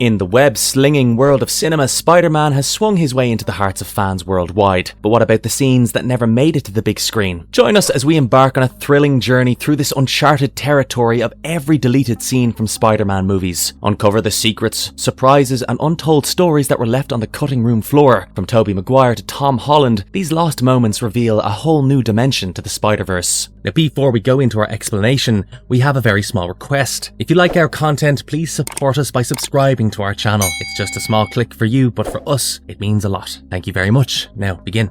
In the web-slinging world of cinema, Spider-Man has swung his way into the hearts of fans worldwide. But what about the scenes that never made it to the big screen? Join us as we embark on a thrilling journey through this uncharted territory of every deleted scene from Spider-Man movies. Uncover the secrets, surprises and untold stories that were left on the cutting room floor. From Tobey Maguire to Tom Holland, these lost moments reveal a whole new dimension to the Spider-Verse. Now before we go into our explanation, we have a very small request. If you like our content, please support us by subscribing to our channel. It's just a small click for you, but for us, it means a lot. Thank you very much. Now, begin.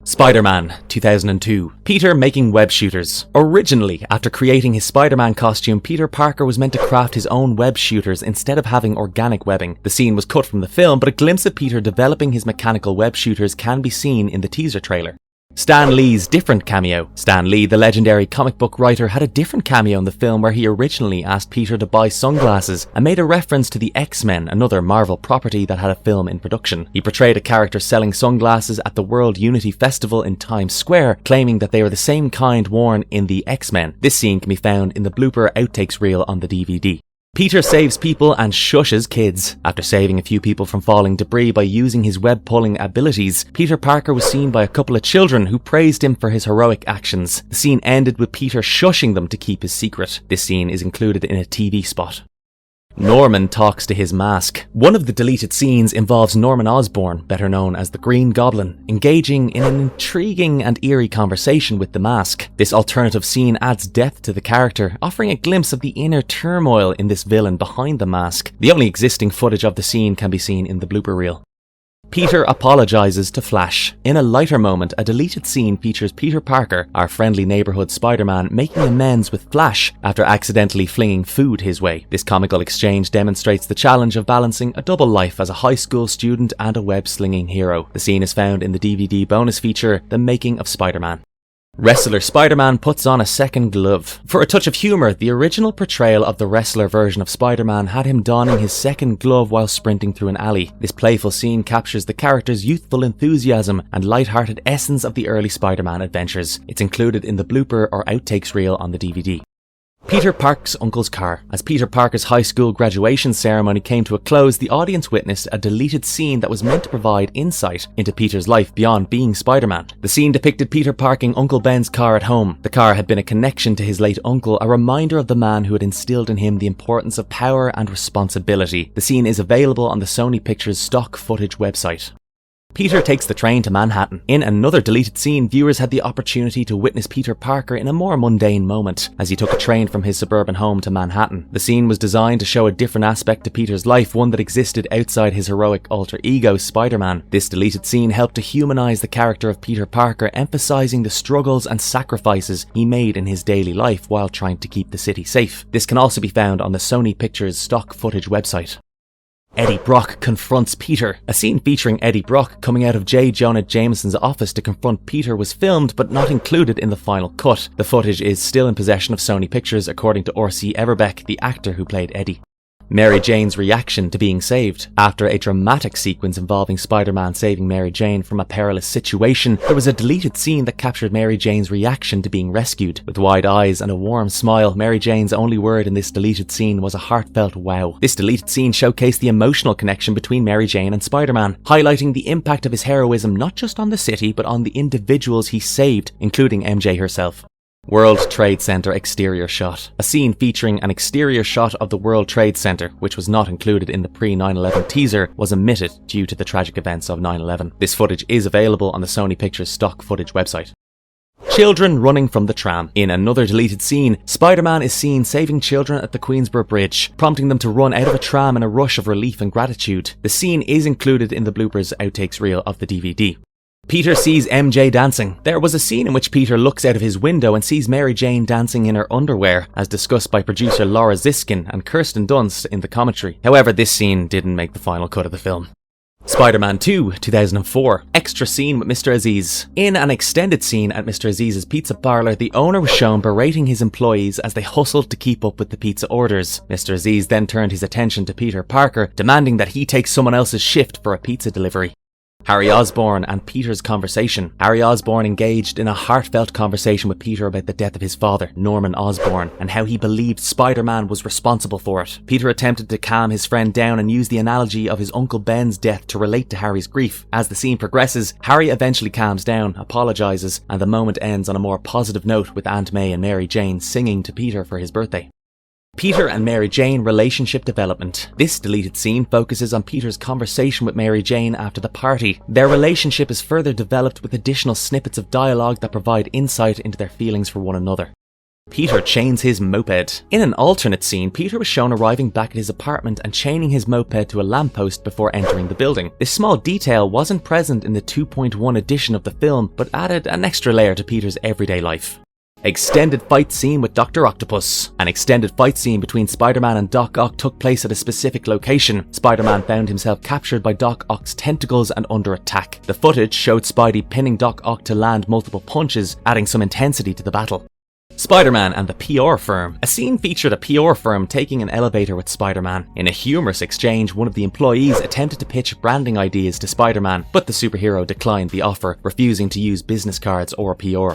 Spider-Man, 2002. Peter making web shooters. Originally, after creating his Spider-Man costume, Peter Parker was meant to craft his own web shooters instead of having organic webbing. The scene was cut from the film, but a glimpse of Peter developing his mechanical web shooters can be seen in the teaser trailer. Stan Lee's different cameo. Stan Lee, the legendary comic book writer, had a different cameo in the film where he originally asked Peter to buy sunglasses and made a reference to the X-Men, another Marvel property that had a film in production. He portrayed a character selling sunglasses at the World Unity Festival in Times Square, claiming that they were the same kind worn in the X-Men. This scene can be found in the blooper outtakes reel on the DVD. Peter saves people and shushes kids. After saving a few people from falling debris by using his web-pulling abilities, Peter Parker was seen by a couple of children who praised him for his heroic actions. The scene ended with Peter shushing them to keep his secret. This scene is included in a TV spot. Norman talks to his mask. One of the deleted scenes involves Norman Osborn, better known as the Green Goblin, engaging in an intriguing and eerie conversation with the mask. This alternative scene adds depth to the character, offering a glimpse of the inner turmoil in this villain behind the mask. The only existing footage of the scene can be seen in the blooper reel. Peter apologizes to Flash. In a lighter moment, a deleted scene features Peter Parker, our friendly neighborhood Spider-Man, making amends with Flash after accidentally flinging food his way. This comical exchange demonstrates the challenge of balancing a double life as a high school student and a web-slinging hero. The scene is found in the DVD bonus feature, The Making of Spider-Man. Wrestler Spider-Man puts on a second glove. For a touch of humour, the original portrayal of the wrestler version of Spider-Man had him donning his second glove while sprinting through an alley. This playful scene captures the character's youthful enthusiasm and light-hearted essence of the early Spider-Man adventures. It's included in the blooper or outtakes reel on the DVD. Peter parks Uncle's car. As Peter Parker's high school graduation ceremony came to a close, the audience witnessed a deleted scene that was meant to provide insight into Peter's life beyond being Spider-Man. The scene depicted Peter parking Uncle Ben's car at home. The car had been a connection to his late uncle, a reminder of the man who had instilled in him the importance of power and responsibility. The scene is available on the Sony Pictures stock footage website. Peter takes the train to Manhattan. In another deleted scene, viewers had the opportunity to witness Peter Parker in a more mundane moment as he took a train from his suburban home to Manhattan. The scene was designed to show a different aspect to Peter's life, one that existed outside his heroic alter ego, Spider-Man. This deleted scene helped to humanize the character of Peter Parker, emphasizing the struggles and sacrifices he made in his daily life while trying to keep the city safe. This can also be found on the Sony Pictures stock footage website. Eddie Brock confronts Peter. A scene featuring Eddie Brock coming out of J. Jonah Jameson's office to confront Peter was filmed but not included in the final cut. The footage is still in possession of Sony Pictures, according to R.C. Everbeck, the actor who played Eddie. Mary Jane's reaction to being saved. After a dramatic sequence involving Spider-Man saving Mary Jane from a perilous situation, there was a deleted scene that captured Mary Jane's reaction to being rescued. With wide eyes and a warm smile, Mary Jane's only word in this deleted scene was a heartfelt wow. This deleted scene showcased the emotional connection between Mary Jane and Spider-Man, highlighting the impact of his heroism not just on the city but on the individuals he saved, including MJ herself. World Trade Center exterior shot. A scene featuring an exterior shot of the World Trade Center, which was not included in the pre-9/11 teaser, was omitted due to the tragic events of 9/11. This footage is available on the Sony Pictures stock footage website. Children running from the tram. In another deleted scene, Spider-Man is seen saving children at the Queensborough Bridge, prompting them to run out of a tram in a rush of relief and gratitude. The scene is included in the bloopers outtakes reel of the DVD. Peter sees MJ dancing. There was a scene in which Peter looks out of his window and sees Mary Jane dancing in her underwear, as discussed by producer Laura Ziskin and Kirsten Dunst in the commentary. However, this scene didn't make the final cut of the film. Spider-Man 2, 2004. Extra scene with Mr. Aziz. In an extended scene at Mr. Aziz's pizza parlor, the owner was shown berating his employees as they hustled to keep up with the pizza orders. Mr. Aziz then turned his attention to Peter Parker, demanding that he take someone else's shift for a pizza delivery. Harry Osborn and Peter's conversation. Harry Osborn engaged in a heartfelt conversation with Peter about the death of his father, Norman Osborn, and how he believed Spider-Man was responsible for it. Peter attempted to calm his friend down and used the analogy of his Uncle Ben's death to relate to Harry's grief. As the scene progresses, Harry eventually calms down, apologises, and the moment ends on a more positive note with Aunt May and Mary Jane singing to Peter for his birthday. Peter and Mary Jane relationship development. This deleted scene focuses on Peter's conversation with Mary Jane after the party. Their relationship is further developed with additional snippets of dialogue that provide insight into their feelings for one another. Peter chains his moped. In an alternate scene, Peter was shown arriving back at his apartment and chaining his moped to a lamppost before entering the building. This small detail wasn't present in the 2.1 edition of the film, but added an extra layer to Peter's everyday life. Extended fight scene with Dr. Octopus. An extended fight scene between Spider-Man and Doc Ock took place at a specific location. Spider-Man found himself captured by Doc Ock's tentacles and under attack. The footage showed Spidey pinning Doc Ock to land multiple punches, adding some intensity to the battle. Spider-Man and the PR firm. A scene featured a PR firm taking an elevator with Spider-Man. In a humorous exchange, one of the employees attempted to pitch branding ideas to Spider-Man, but the superhero declined the offer, refusing to use business cards or PR.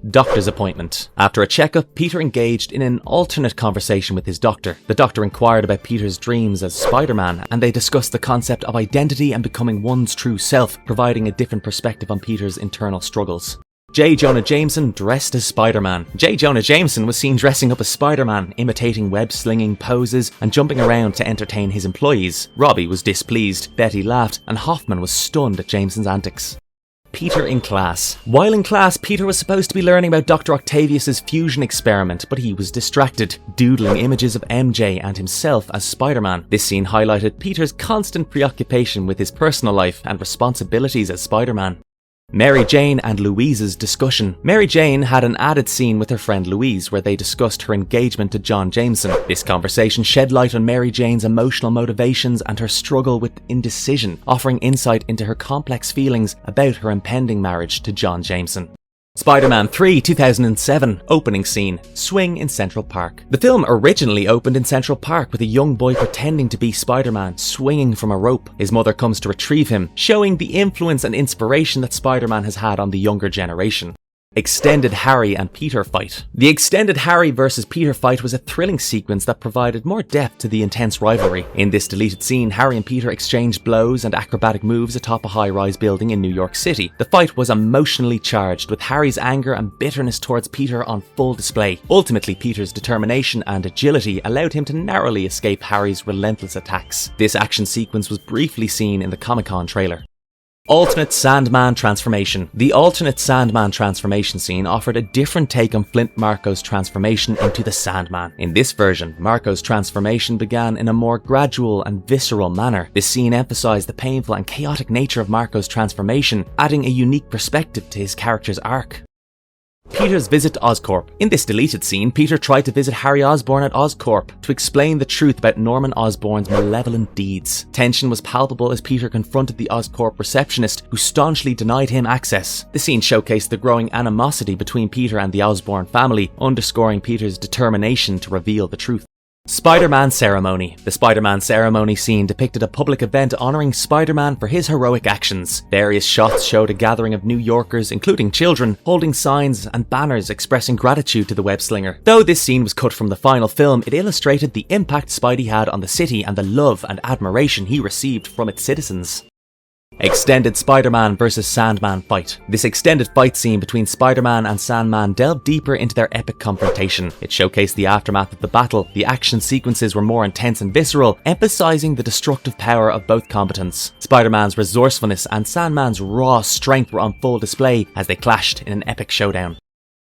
Doctor's appointment. After a checkup, Peter engaged in an alternate conversation with his doctor. The doctor inquired about Peter's dreams as Spider-Man, and they discussed the concept of identity and becoming one's true self, providing a different perspective on Peter's internal struggles. J. Jonah Jameson dressed as Spider-Man. J. Jonah Jameson was seen dressing up as Spider-Man, imitating web-slinging poses and jumping around to entertain his employees. Robbie was displeased, Betty laughed, and Hoffman was stunned at Jameson's antics. Peter in class. While in class, Peter was supposed to be learning about Dr. Octavius's fusion experiment, but he was distracted, doodling images of MJ and himself as Spider-Man. This scene highlighted Peter's constant preoccupation with his personal life and responsibilities as Spider-Man. Mary Jane and Louise's discussion. Mary Jane had an added scene with her friend Louise where they discussed her engagement to John Jameson. This conversation shed light on Mary Jane's emotional motivations and her struggle with indecision, offering insight into her complex feelings about her impending marriage to John Jameson. Spider-Man 3 2007 opening scene. Swing in Central Park. The film originally opened in Central Park with a young boy pretending to be Spider-Man swinging from a rope. His mother comes to retrieve him, showing the influence and inspiration that Spider-Man has had on the younger generation. Extended Harry and Peter fight. The extended Harry versus Peter fight was a thrilling sequence that provided more depth to the intense rivalry. In this deleted scene, Harry and Peter exchanged blows and acrobatic moves atop a high-rise building in New York City. The fight was emotionally charged, with Harry's anger and bitterness towards Peter on full display. Ultimately, Peter's determination and agility allowed him to narrowly escape Harry's relentless attacks. This action sequence was briefly seen in the Comic-Con trailer. Alternate Sandman transformation. The alternate Sandman transformation scene offered a different take on Flint Marko's transformation into the Sandman. In this version, Marko's transformation began in a more gradual and visceral manner. This scene emphasized the painful and chaotic nature of Marko's transformation, adding a unique perspective to his character's arc. Peter's visit to Oscorp. In this deleted scene, Peter tried to visit Harry Osborn at Oscorp to explain the truth about Norman Osborn's malevolent deeds. Tension was palpable as Peter confronted the Oscorp receptionist, who staunchly denied him access. The scene showcased the growing animosity between Peter and the Osborn family, underscoring Peter's determination to reveal the truth. Spider-Man ceremony. The Spider-Man ceremony scene depicted a public event honouring Spider-Man for his heroic actions. Various shots showed a gathering of New Yorkers, including children, holding signs and banners expressing gratitude to the web-slinger. Though this scene was cut from the final film, it illustrated the impact Spidey had on the city and the love and admiration he received from its citizens. Extended Spider-Man vs. Sandman fight. This extended fight scene between Spider-Man and Sandman delved deeper into their epic confrontation. It showcased the aftermath of the battle. The action sequences were more intense and visceral, emphasizing the destructive power of both combatants. Spider-Man's resourcefulness and Sandman's raw strength were on full display as they clashed in an epic showdown.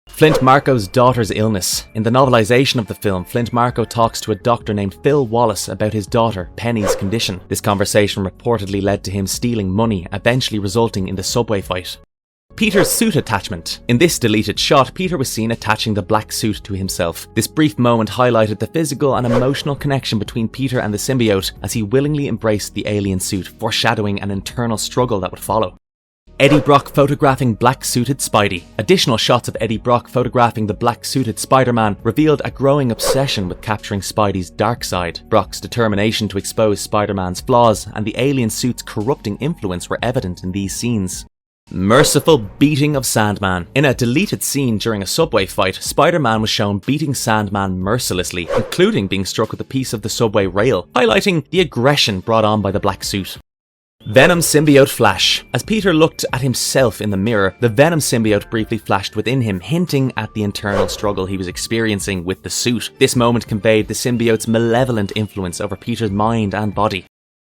Flint Marko's daughter's illness. In the novelization of the film, Flint Marko talks to a doctor named Phil Wallace about his daughter, Penny's condition. This conversation reportedly led to him stealing money, eventually resulting in the subway fight. Peter's suit attachment. In this deleted shot, Peter was seen attaching the black suit to himself. This brief moment highlighted the physical and emotional connection between Peter and the symbiote as he willingly embraced the alien suit, foreshadowing an internal struggle that would follow. Eddie Brock photographing black-suited Spidey. Additional shots of Eddie Brock photographing the black-suited Spider-Man revealed a growing obsession with capturing Spidey's dark side. Brock's determination to expose Spider-Man's flaws and the alien suit's corrupting influence were evident in these scenes. Merciful beating of Sandman. In a deleted scene during a subway fight, Spider-Man was shown beating Sandman mercilessly, including being struck with a piece of the subway rail, highlighting the aggression brought on by the black suit. Venom symbiote flash. As Peter looked at himself in the mirror, the Venom symbiote briefly flashed within him, hinting at the internal struggle he was experiencing with the suit. This moment conveyed the symbiote's malevolent influence over Peter's mind and body.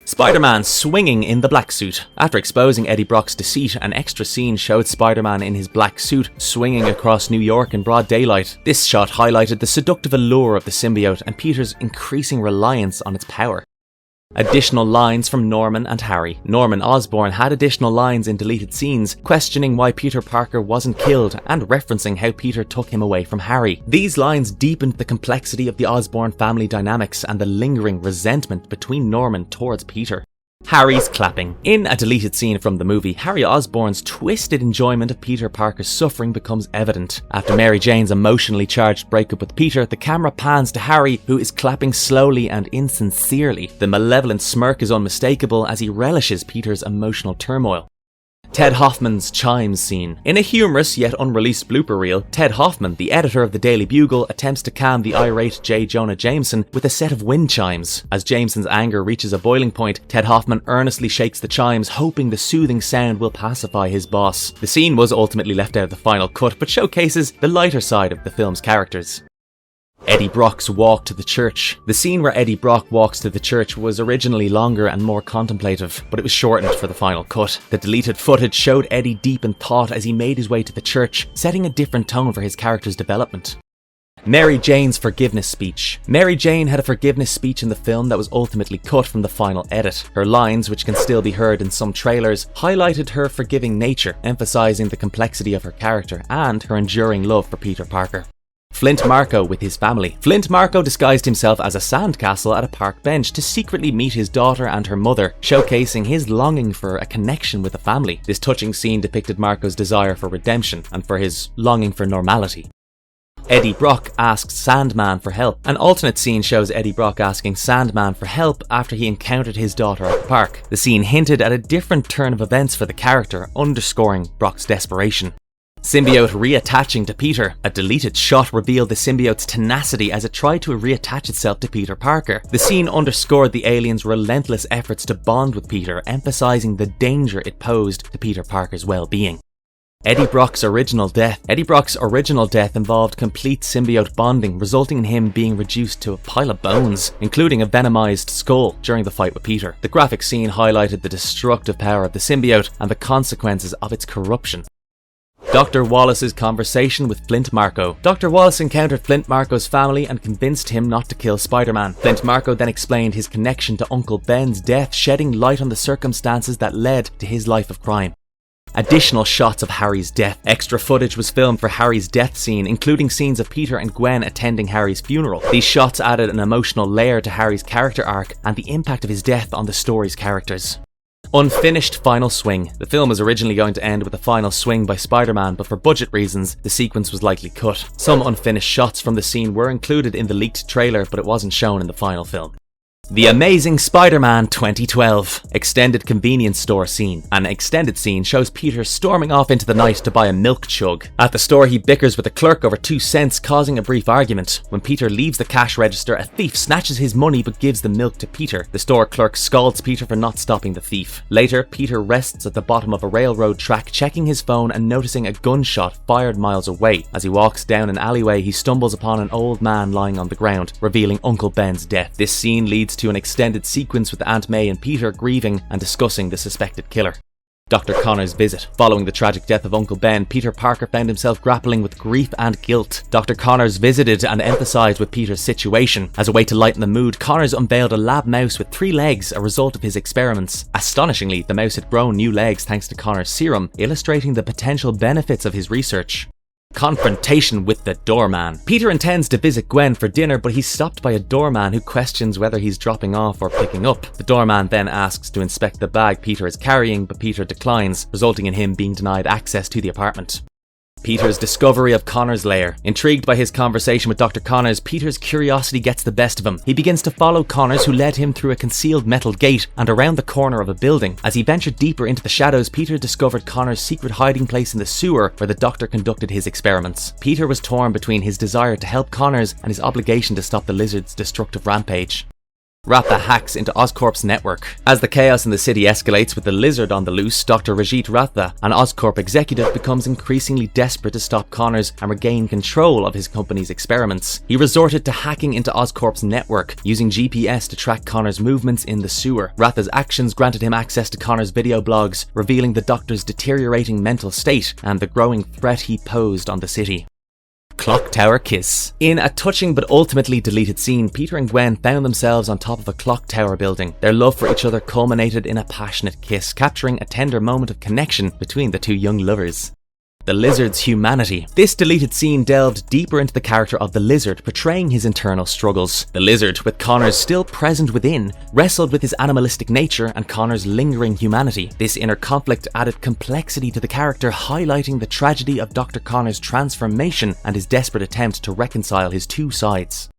Spider-Man swinging in the black suit. After exposing Eddie Brock's deceit, an extra scene showed Spider-Man in his black suit swinging across New York in broad daylight. This shot highlighted the seductive allure of the symbiote and Peter's increasing reliance on its power. Additional lines from Norman and Harry. Norman Osborn had additional lines in deleted scenes, questioning why Peter Parker wasn't killed and referencing how Peter took him away from Harry. These lines deepened the complexity of the Osborn family dynamics and the lingering resentment between Norman towards Peter. Harry's clapping. In a deleted scene from the movie, Harry Osborn's twisted enjoyment of Peter Parker's suffering becomes evident. After Mary Jane's emotionally charged breakup with Peter, the camera pans to Harry, who is clapping slowly and insincerely. The malevolent smirk is unmistakable as he relishes Peter's emotional turmoil. Ted Hoffman's chimes scene. In a humorous yet unreleased blooper reel, Ted Hoffman, the editor of the Daily Bugle, attempts to calm the irate J. Jonah Jameson with a set of wind chimes. As Jameson's anger reaches a boiling point, Ted Hoffman earnestly shakes the chimes, hoping the soothing sound will pacify his boss. The scene was ultimately left out of the final cut, but showcases the lighter side of the film's characters. Eddie Brock's walk to the church. The scene where Eddie Brock walks to the church was originally longer and more contemplative, but it was shortened for the final cut. The deleted footage showed Eddie deep in thought as he made his way to the church, setting a different tone for his character's development. Mary Jane's forgiveness speech. Mary Jane had a forgiveness speech in the film that was ultimately cut from the final edit. Her lines, which can still be heard in some trailers, highlighted her forgiving nature, emphasizing the complexity of her character and her enduring love for Peter Parker. Flint Marko with his family. Flint Marko disguised himself as a sandcastle at a park bench to secretly meet his daughter and her mother, showcasing his longing for a connection with the family. This touching scene depicted Marko's desire for redemption and for his longing for normality. Eddie Brock asks Sandman for help. An alternate scene shows Eddie Brock asking Sandman for help after he encountered his daughter at the park. The scene hinted at a different turn of events for the character, underscoring Brock's desperation. Symbiote reattaching to Peter. A deleted shot revealed the symbiote's tenacity as it tried to reattach itself to Peter Parker. The scene underscored the alien's relentless efforts to bond with Peter, emphasizing the danger it posed to Peter Parker's well-being. Eddie Brock's original death. Eddie Brock's original death involved complete symbiote bonding, resulting in him being reduced to a pile of bones, including a venomized skull during the fight with Peter. The graphic scene highlighted the destructive power of the symbiote and the consequences of its corruption. Dr. Wallace's conversation with Flint Marko. Dr. Wallace encountered Flint Marko's family and convinced him not to kill Spider-Man. Flint Marko then explained his connection to Uncle Ben's death, shedding light on the circumstances that led to his life of crime. Additional shots of Harry's death. Extra footage was filmed for Harry's death scene, including scenes of Peter and Gwen attending Harry's funeral. These shots added an emotional layer to Harry's character arc and the impact of his death on the story's characters. Unfinished final swing. The film was originally going to end with a final swing by Spider-Man, but for budget reasons, the sequence was likely cut. Some unfinished shots from the scene were included in the leaked trailer, but it wasn't shown in the final film. The Amazing Spider-Man 2012 extended convenience store scene. An extended scene shows Peter storming off into the night to buy a milk chug. At the store, he bickers with a clerk over 2 cents, causing a brief argument. When Peter leaves the cash register, a thief snatches his money but gives the milk to Peter. The store clerk scalds Peter for not stopping the thief. Later, Peter rests at the bottom of a railroad track, checking his phone and noticing a gunshot fired miles away. As he walks down an alleyway, he stumbles upon an old man lying on the ground, revealing Uncle Ben's death. This scene leads to an extended sequence with Aunt May and Peter grieving and discussing the suspected killer. Dr. Connor's visit. Following the tragic death of Uncle Ben, Peter Parker found himself grappling with grief and guilt. Dr. Connors visited and emphasized with Peter's situation. As a way to lighten the mood, Connors unveiled a lab mouse with 3 legs, a result of his experiments. Astonishingly, the mouse had grown new legs thanks to Connors' serum, illustrating the potential benefits of his research. Confrontation with the doorman. Peter intends to visit Gwen for dinner, but he's stopped by a doorman who questions whether he's dropping off or picking up. The doorman then asks to inspect the bag Peter is carrying, but Peter declines, resulting in him being denied access to the apartment. Peter's discovery of Connor's lair. Intrigued by his conversation with Dr. Connors, Peter's curiosity gets the best of him. He begins to follow Connors, who led him through a concealed metal gate and around the corner of a building. As he ventured deeper into the shadows, Peter discovered Connor's secret hiding place in the sewer where the doctor conducted his experiments. Peter was torn between his desire to help Connors and his obligation to stop the lizard's destructive rampage. Ratha hacks into Oscorp's network. As the chaos in the city escalates with the lizard on the loose, Dr. Rajit Ratha, an Oscorp executive, becomes increasingly desperate to stop Connors and regain control of his company's experiments. He resorted to hacking into Oscorp's network, using GPS to track Connors' movements in the sewer. Ratha's actions granted him access to Connors' video blogs, revealing the doctor's deteriorating mental state and the growing threat he posed on the city. Clock Tower Kiss. In a touching but ultimately deleted scene, Peter and Gwen found themselves on top of a clock tower building. Their love for each other culminated in a passionate kiss, capturing a tender moment of connection between the two young lovers. The lizard's humanity. This deleted scene delved deeper into the character of the lizard, portraying his internal struggles. The lizard, with Connors still present within, wrestled with his animalistic nature and Connors' lingering humanity. This inner conflict added complexity to the character, highlighting the tragedy of Dr. Connors' transformation and his desperate attempt to reconcile his two sides.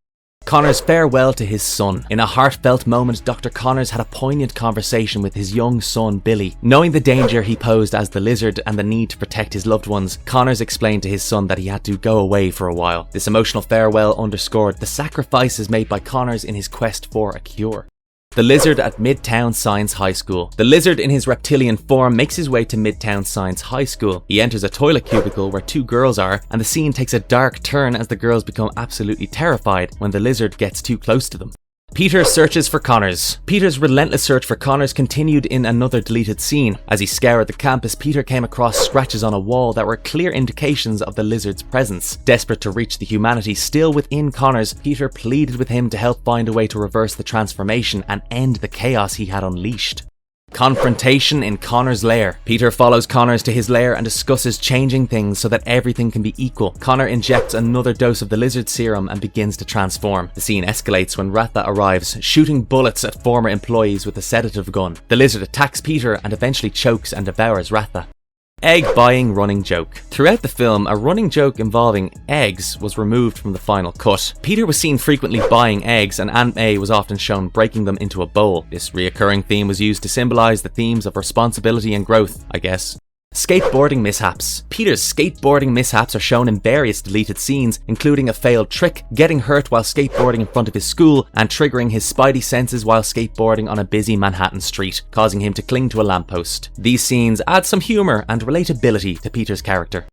Connor's farewell to his son. In a heartfelt moment, Dr. Connors had a poignant conversation with his young son, Billy. Knowing the danger he posed as the lizard and the need to protect his loved ones, Connors explained to his son that he had to go away for a while. This emotional farewell underscored the sacrifices made by Connors in his quest for a cure. The Lizard at Midtown Science High School. The lizard in his reptilian form makes his way to Midtown Science High School. He enters a toilet cubicle where two girls are, and the scene takes a dark turn as the girls become absolutely terrified when the lizard gets too close to them. Peter searches for Connors. Peter's relentless search for Connors continued in another deleted scene. As he scoured the campus, Peter came across scratches on a wall that were clear indications of the lizard's presence. Desperate to reach the humanity still within Connors, Peter pleaded with him to help find a way to reverse the transformation and end the chaos he had unleashed. Confrontation in Connor's lair. Peter follows Connors to his lair and discusses changing things so that everything can be equal. Connor injects another dose of the lizard serum and begins to transform. The scene escalates when Ratha arrives, shooting bullets at former employees with a sedative gun. The lizard attacks Peter and eventually chokes and devours Ratha. Egg buying running joke. Throughout the film, a running joke involving eggs was removed from the final cut. Peter was seen frequently buying eggs, and Aunt May was often shown breaking them into a bowl. This reoccurring theme was used to symbolise the themes of responsibility and growth, I guess. Skateboarding mishaps. Peter's skateboarding mishaps are shown in various deleted scenes, including a failed trick, getting hurt while skateboarding in front of his school, and triggering his spidey senses while skateboarding on a busy Manhattan street, causing him to cling to a lamppost. These scenes add some humour and relatability to Peter's character.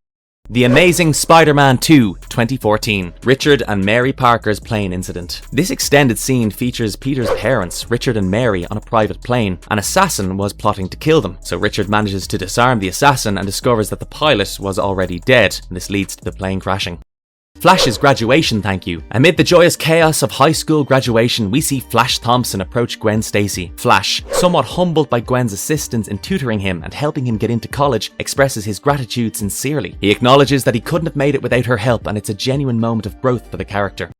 The Amazing Spider-Man 2, 2014. Richard and Mary Parker's plane incident. This extended scene features Peter's parents, Richard and Mary, on a private plane. An assassin was plotting to kill them, so Richard manages to disarm the assassin and discovers that the pilot was already dead, and this leads to the plane crashing. Flash's graduation thank you. Amid the joyous chaos of high school graduation, we see Flash Thompson approach Gwen Stacy. Flash, somewhat humbled by Gwen's assistance in tutoring him and helping him get into college, expresses his gratitude sincerely. He acknowledges that he couldn't have made it without her help, and it's a genuine moment of growth for the character.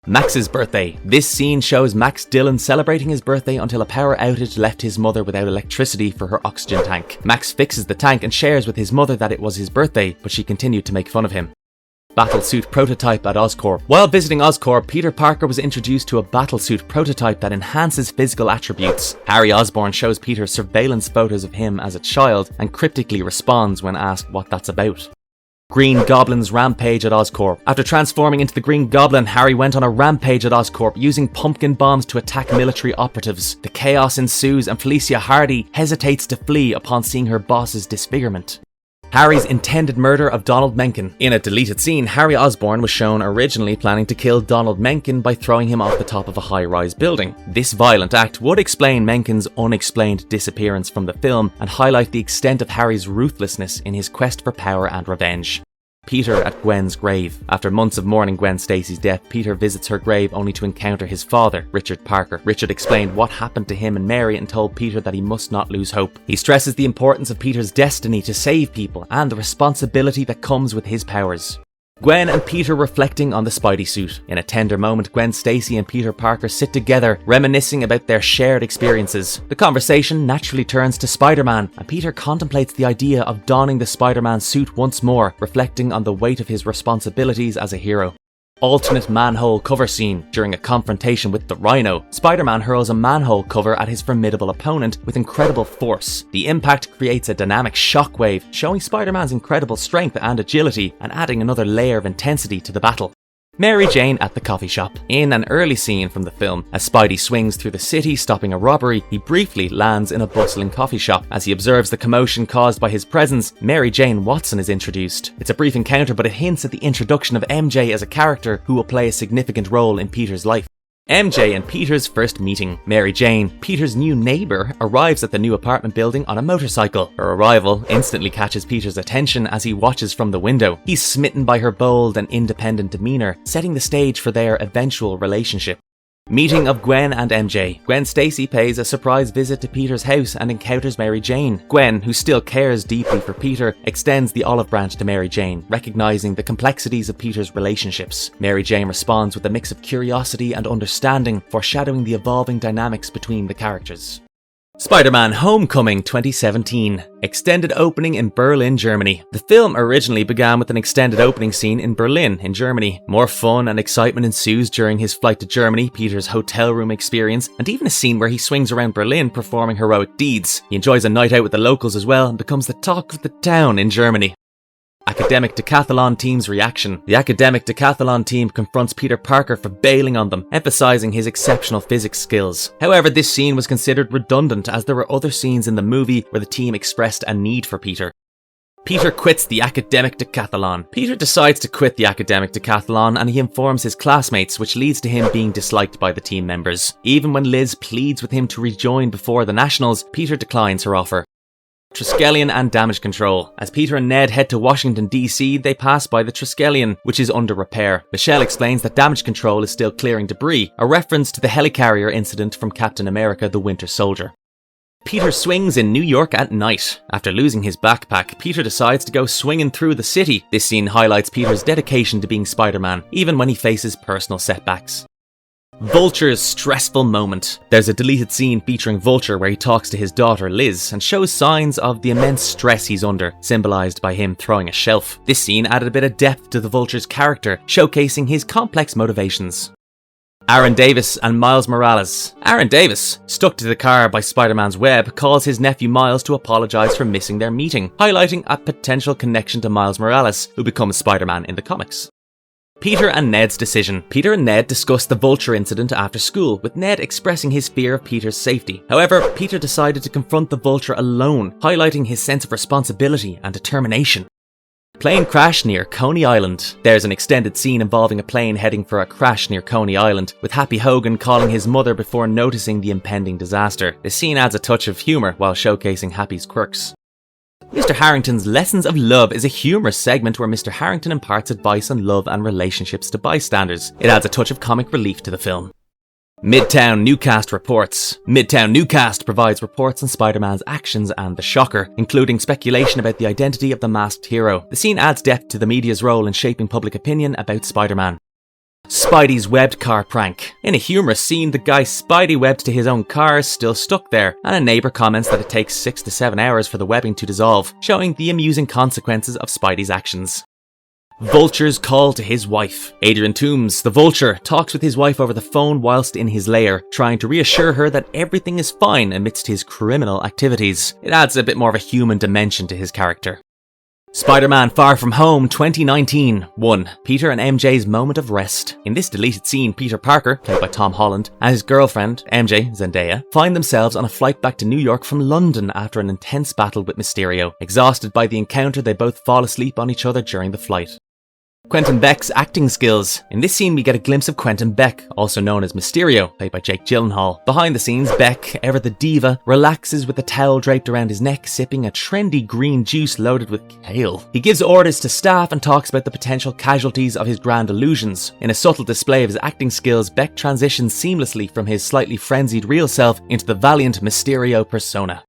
Max's birthday. This scene shows Max Dillon celebrating his birthday until a power outage left his mother without electricity for her oxygen tank. Max fixes the tank and shares with his mother that it was his birthday, but she continued to make fun of him. Battlesuit prototype at Oscorp. While visiting Oscorp, Peter Parker was introduced to a battlesuit prototype that enhances physical attributes. Harry Osborn shows Peter surveillance photos of him as a child and cryptically responds when asked what that's about. Green Goblin's rampage at Oscorp. After transforming into the Green Goblin, Harry went on a rampage at Oscorp, using pumpkin bombs to attack military operatives. The chaos ensues and Felicia Hardy hesitates to flee upon seeing her boss's disfigurement. Harry's intended murder of Donald Mencken. In a deleted scene, Harry Osborn was shown originally planning to kill Donald Mencken by throwing him off the top of a high-rise building. This violent act would explain Mencken's unexplained disappearance from the film and highlight the extent of Harry's ruthlessness in his quest for power and revenge. Peter at Gwen's grave. After months of mourning Gwen Stacy's death, Peter visits her grave only to encounter his father, Richard Parker. Richard explained what happened to him and Mary and told Peter that he must not lose hope. He stresses the importance of Peter's destiny to save people and the responsibility that comes with his powers. Gwen and Peter reflecting on the Spidey suit. In a tender moment, Gwen Stacy and Peter Parker sit together, reminiscing about their shared experiences. The conversation naturally turns to Spider-Man, and Peter contemplates the idea of donning the Spider-Man suit once more, reflecting on the weight of his responsibilities as a hero. Alternate manhole cover scene. During a confrontation with the Rhino, Spider-Man hurls a manhole cover at his formidable opponent with incredible force. The impact creates a dynamic shockwave, showing Spider-Man's incredible strength and agility and adding another layer of intensity to the battle. Mary Jane at the coffee shop. In an early scene from the film, as Spidey swings through the city stopping a robbery, he briefly lands in a bustling coffee shop. As he observes the commotion caused by his presence, Mary Jane Watson is introduced. It's a brief encounter, but it hints at the introduction of MJ as a character who will play a significant role in Peter's life. MJ and Peter's first meeting. Mary Jane, Peter's new neighbour, arrives at the new apartment building on a motorcycle. Her arrival instantly catches Peter's attention as he watches from the window. He's smitten by her bold and independent demeanour, setting the stage for their eventual relationship. Meeting of Gwen and MJ. Gwen Stacy pays a surprise visit to Peter's house and encounters Mary Jane. Gwen, who still cares deeply for Peter, extends the olive branch to Mary Jane, recognizing the complexities of Peter's relationships. Mary Jane responds with a mix of curiosity and understanding, foreshadowing the evolving dynamics between the characters. Spider-Man Homecoming 2017. Extended opening in Berlin, Germany. The film originally began with an extended opening scene in Berlin, in Germany. More fun and excitement ensues during his flight to Germany, Peter's hotel room experience, and even a scene where he swings around Berlin performing heroic deeds. He enjoys a night out with the locals as well and becomes the talk of the town in Germany. Academic Decathlon team's reaction. The academic decathlon team confronts Peter Parker for bailing on them, emphasizing his exceptional physics skills. However, this scene was considered redundant as there were other scenes in the movie where the team expressed a need for Peter. Peter quits the academic decathlon. Peter decides to quit the academic decathlon and he informs his classmates, which leads to him being disliked by the team members. Even when Liz pleads with him to rejoin before the Nationals, Peter declines her offer. Triskelion and damage control. As Peter and Ned head to Washington DC, they pass by the Triskelion, which is under repair. Michelle explains that damage control is still clearing debris, a reference to the helicarrier incident from Captain America: The Winter Soldier. Peter swings in New York at night. After losing his backpack, Peter decides to go swinging through the city. This scene highlights Peter's dedication to being Spider-Man, even when he faces personal setbacks. Vulture's stressful moment. There's a deleted scene featuring Vulture where he talks to his daughter Liz and shows signs of the immense stress he's under, symbolised by him throwing a shelf. This scene added a bit of depth to the Vulture's character, showcasing his complex motivations. Aaron Davis and Miles Morales. Aaron Davis, stuck to the car by Spider-Man's web, calls his nephew Miles to apologise for missing their meeting, highlighting a potential connection to Miles Morales, who becomes Spider-Man in the comics. Peter and Ned's decision. Peter and Ned discuss the Vulture incident after school, with Ned expressing his fear of Peter's safety. However, Peter decided to confront the Vulture alone, highlighting his sense of responsibility and determination. Plane crash near Coney Island. There's an extended scene involving a plane heading for a crash near Coney Island, with Happy Hogan calling his mother before noticing the impending disaster. The scene adds a touch of humour while showcasing Happy's quirks. Mr. Harrington's Lessons of Love is a humorous segment where Mr. Harrington imparts advice on love and relationships to bystanders. It adds a touch of comic relief to the film. Midtown Newcast reports. Midtown Newcast provides reports on Spider-Man's actions and the Shocker, including speculation about the identity of the masked hero. The scene adds depth to the media's role in shaping public opinion about Spider-Man. Spidey's webbed car prank. In a humorous scene, the guy Spidey webbed to his own car is still stuck there, and a neighbour comments that it takes 6 to 7 hours for the webbing to dissolve, showing the amusing consequences of Spidey's actions. Vulture's call to his wife. Adrian Toomes, the Vulture, talks with his wife over the phone whilst in his lair, trying to reassure her that everything is fine amidst his criminal activities. It adds a bit more of a human dimension to his character. Spider-Man Far From Home 2019. 1. Peter and MJ's moment of rest. In this deleted scene, Peter Parker, played by Tom Holland, and his girlfriend, MJ, Zendaya, find themselves on a flight back to New York from London after an intense battle with Mysterio. Exhausted by the encounter, they both fall asleep on each other during the flight. Quentin Beck's acting skills. In this scene we get a glimpse of Quentin Beck, also known as Mysterio, played by Jake Gyllenhaal. Behind the scenes, Beck, ever the diva, relaxes with a towel draped around his neck, sipping a trendy green juice loaded with kale. He gives orders to staff and talks about the potential casualties of his grand illusions. In a subtle display of his acting skills, Beck transitions seamlessly from his slightly frenzied real self into the valiant Mysterio persona.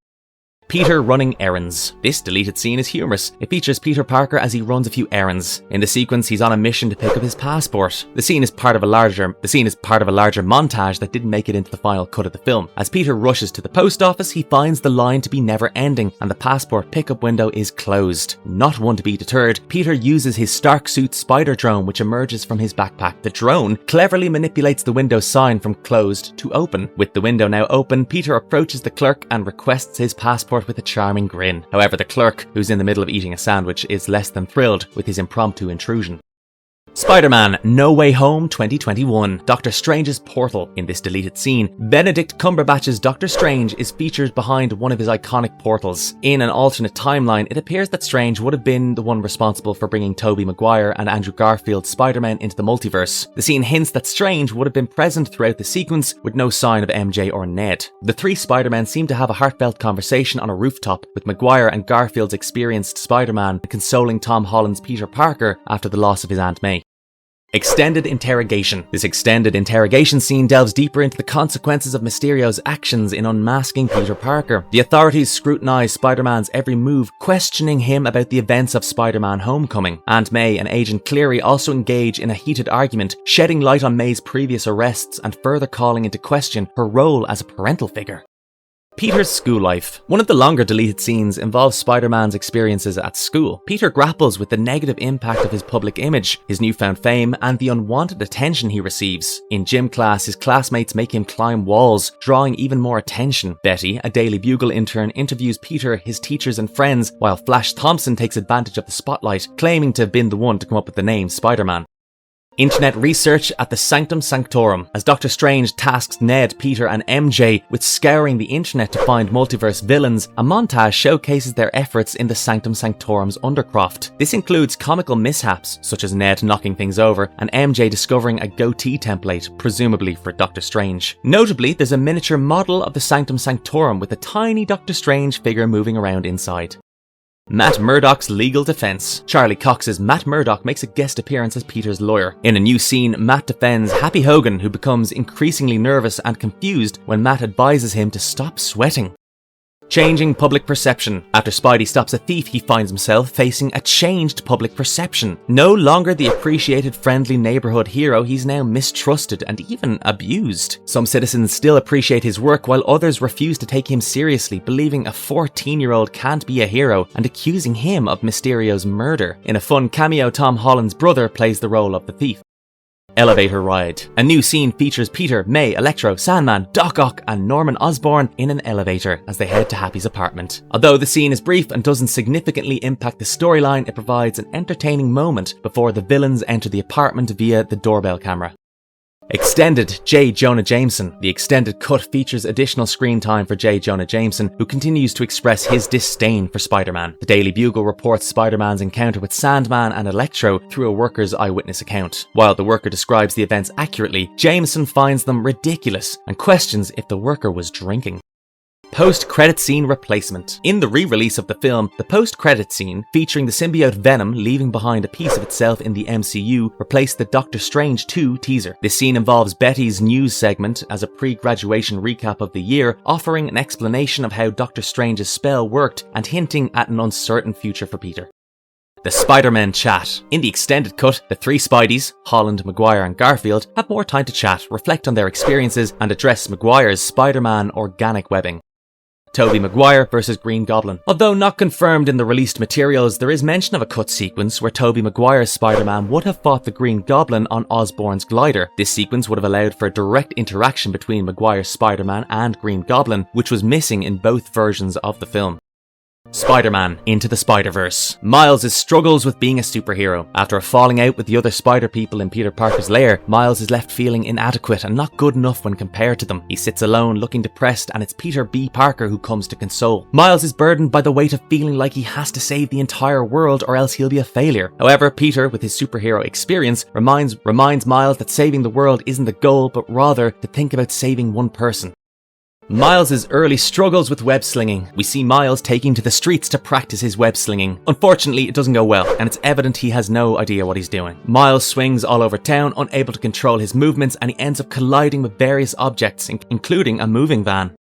Peter running errands. This deleted scene is humorous. It features Peter Parker as he runs a few errands. In the sequence, he's on a mission to pick up his passport. The scene is part of a larger montage that didn't make it into the final cut of the film. As Peter rushes to the post office, he finds the line to be never ending and the passport pickup window is closed. Not one to be deterred, Peter uses his Stark suit spider drone which emerges from his backpack. The drone cleverly manipulates the window sign from closed to open. With the window now open, Peter approaches the clerk and requests his passport with a charming grin. However, the clerk, who's in the middle of eating a sandwich, is less than thrilled with his impromptu intrusion. Spider-Man No Way Home 2021, Doctor Strange's portal. In this deleted scene, Benedict Cumberbatch's Doctor Strange is featured behind one of his iconic portals. In an alternate timeline, it appears that Strange would have been the one responsible for bringing Tobey Maguire and Andrew Garfield's Spider-Man into the multiverse. The scene hints that Strange would have been present throughout the sequence with no sign of MJ or Ned. The three Spider-Men seem to have a heartfelt conversation on a rooftop, with Maguire and Garfield's experienced Spider-Man consoling Tom Holland's Peter Parker after the loss of his Aunt May. Extended interrogation. This extended interrogation scene delves deeper into the consequences of Mysterio's actions in unmasking Peter Parker. The authorities scrutinize Spider-Man's every move, questioning him about the events of Spider-Man Homecoming. Aunt May and Agent Cleary also engage in a heated argument, shedding light on May's previous arrests and further calling into question her role as a parental figure. Peter's school life. One of the longer deleted scenes involves Spider-Man's experiences at school. Peter grapples with the negative impact of his public image, his newfound fame, and the unwanted attention he receives. In gym class, his classmates make him climb walls, drawing even more attention. Betty, a Daily Bugle intern, interviews Peter, his teachers and friends, while Flash Thompson takes advantage of the spotlight, claiming to have been the one to come up with the name Spider-Man. Internet research at the Sanctum Sanctorum, as Doctor Strange tasks Ned, Peter and MJ with scouring the internet to find multiverse villains. A montage showcases their efforts in the Sanctum Sanctorum's undercroft. This includes comical mishaps, such as Ned knocking things over and MJ discovering a goatee template, presumably for Doctor Strange. Notably, there's a miniature model of the Sanctum Sanctorum with a tiny Doctor Strange figure moving around inside. Matt Murdock's legal defense. Charlie Cox's Matt Murdock makes a guest appearance as Peter's lawyer. In a new scene, Matt defends Happy Hogan, who becomes increasingly nervous and confused when Matt advises him to stop sweating. Changing public perception. After Spidey stops a thief, he finds himself facing a changed public perception. No longer the appreciated friendly neighborhood hero, he's now mistrusted and even abused. Some citizens still appreciate his work, while others refuse to take him seriously, believing a 14-year-old can't be a hero and accusing him of Mysterio's murder. In a fun cameo, Tom Holland's brother plays the role of the thief. Elevator ride. A new scene features Peter, May, Electro, Sandman, Doc Ock and Norman Osborn in an elevator as they head to Happy's apartment. Although the scene is brief and doesn't significantly impact the storyline, it provides an entertaining moment before the villains enter the apartment via the doorbell camera. Extended J. Jonah Jameson. The extended cut features additional screen time for J. Jonah Jameson, who continues to express his disdain for Spider-Man. The Daily Bugle reports Spider-Man's encounter with Sandman and Electro through a worker's eyewitness account. While the worker describes the events accurately, Jameson finds them ridiculous and questions if the worker was drinking. Post-credit scene replacement. In the re-release of the film, the post-credit scene, featuring the symbiote Venom leaving behind a piece of itself in the MCU, replaced the Doctor Strange 2 teaser. This scene involves Betty's news segment as a pre-graduation recap of the year, offering an explanation of how Doctor Strange's spell worked and hinting at an uncertain future for Peter. The Spider-Man chat. In the extended cut, the three Spideys, Holland, Maguire and Garfield, have more time to chat, reflect on their experiences and address Maguire's Spider-Man organic webbing. Tobey Maguire versus Green Goblin. Although not confirmed in the released materials, there is mention of a cut sequence where Tobey Maguire's Spider-Man would have fought the Green Goblin on Osborn's glider. This sequence would have allowed for a direct interaction between Maguire's Spider-Man and Green Goblin, which was missing in both versions of the film. Spider-Man Into the Spider-Verse. Miles' struggles with being a superhero. After a falling out with the other spider people in Peter Parker's lair, Miles is left feeling inadequate and not good enough when compared to them. He sits alone, looking depressed, and it's Peter B. Parker who comes to console. Miles is burdened by the weight of feeling like he has to save the entire world or else he'll be a failure. However, Peter, with his superhero experience, reminds Miles that saving the world isn't the goal, but rather to think about saving one person. Miles' early struggles with web slinging. We see Miles taking to the streets to practice his web slinging. Unfortunately, it doesn't go well, and it's evident he has no idea what he's doing. Miles swings all over town, unable to control his movements, and he ends up colliding with various objects, including a moving van.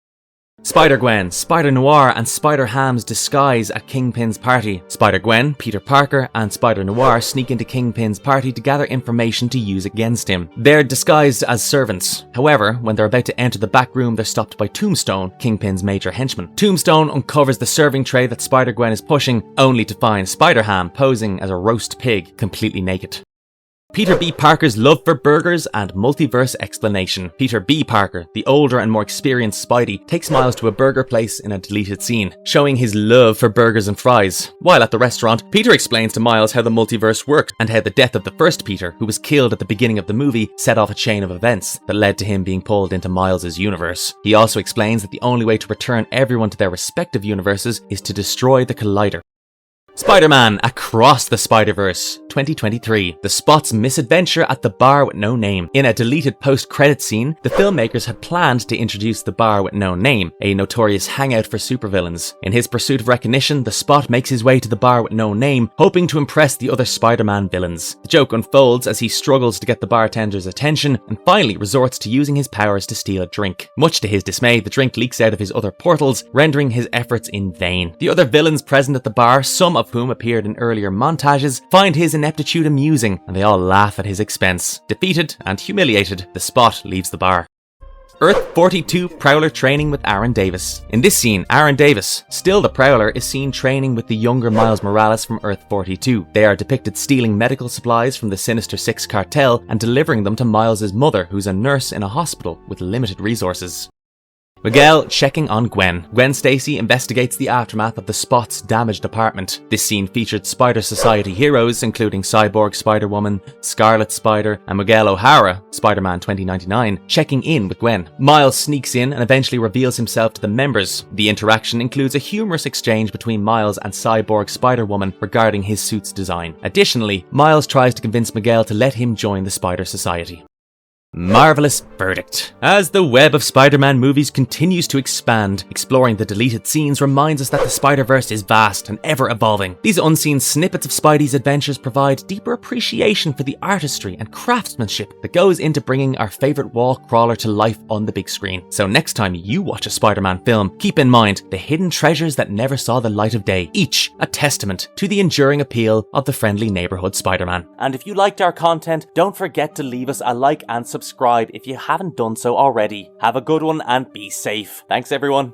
Spider-Gwen, Spider-Noir and Spider-Ham's disguise at Kingpin's party. Spider-Gwen, Peter Parker and Spider-Noir sneak into Kingpin's party to gather information to use against him. They're disguised as servants. However, when they're about to enter the back room, they're stopped by Tombstone, Kingpin's major henchman. Tombstone uncovers the serving tray that Spider-Gwen is pushing, only to find Spider-Ham posing as a roast pig, completely naked. Peter B. Parker's love for burgers and multiverse explanation. Peter B. Parker, the older and more experienced Spidey, takes Miles to a burger place in a deleted scene, showing his love for burgers and fries. While at the restaurant, Peter explains to Miles how the multiverse works and how the death of the first Peter, who was killed at the beginning of the movie, set off a chain of events that led to him being pulled into Miles' universe. He also explains that the only way to return everyone to their respective universes is to destroy the Collider. Spider-Man Across the Spider-Verse 2023. The Spot's misadventure at the bar with no name. In a deleted post-credit scene, the filmmakers had planned to introduce the bar with no name, a notorious hangout for supervillains. In his pursuit of recognition, the Spot makes his way to the bar with no name, hoping to impress the other Spider-Man villains. The joke unfolds as he struggles to get the bartender's attention and finally resorts to using his powers to steal a drink. Much to his dismay, the drink leaks out of his other portals, rendering his efforts in vain. The other villains present at the bar, some of whom appeared in earlier montages, find his ineptitude amusing and they all laugh at his expense. Defeated and humiliated, the Spot leaves the bar. Earth 42 Prowler training with Aaron Davis. In this scene, Aaron Davis, still the Prowler, is seen training with the younger Miles Morales from Earth 42. They are depicted stealing medical supplies from the Sinister Six cartel and delivering them to Miles' mother, who's a nurse in a hospital with limited resources. Miguel checking on Gwen. Gwen Stacy investigates the aftermath of the Spot's damaged apartment. This scene featured Spider Society heroes including Cyborg Spider-Woman, Scarlet Spider, and Miguel O'Hara, Spider-Man 2099, checking in with Gwen. Miles sneaks in and eventually reveals himself to the members. The interaction includes a humorous exchange between Miles and Cyborg Spider-Woman regarding his suit's design. Additionally, Miles tries to convince Miguel to let him join the Spider Society. Marvelous verdict. As the web of Spider-Man movies continues to expand, exploring the deleted scenes reminds us that the Spider-Verse is vast and ever-evolving. These unseen snippets of Spidey's adventures provide deeper appreciation for the artistry and craftsmanship that goes into bringing our favourite wall crawler to life on the big screen. So next time you watch a Spider-Man film, keep in mind the hidden treasures that never saw the light of day, each a testament to the enduring appeal of the friendly neighbourhood Spider-Man. And if you liked our content, don't forget to leave us a like and subscribe if you haven't done so already. Have a good one and be safe. Thanks everyone.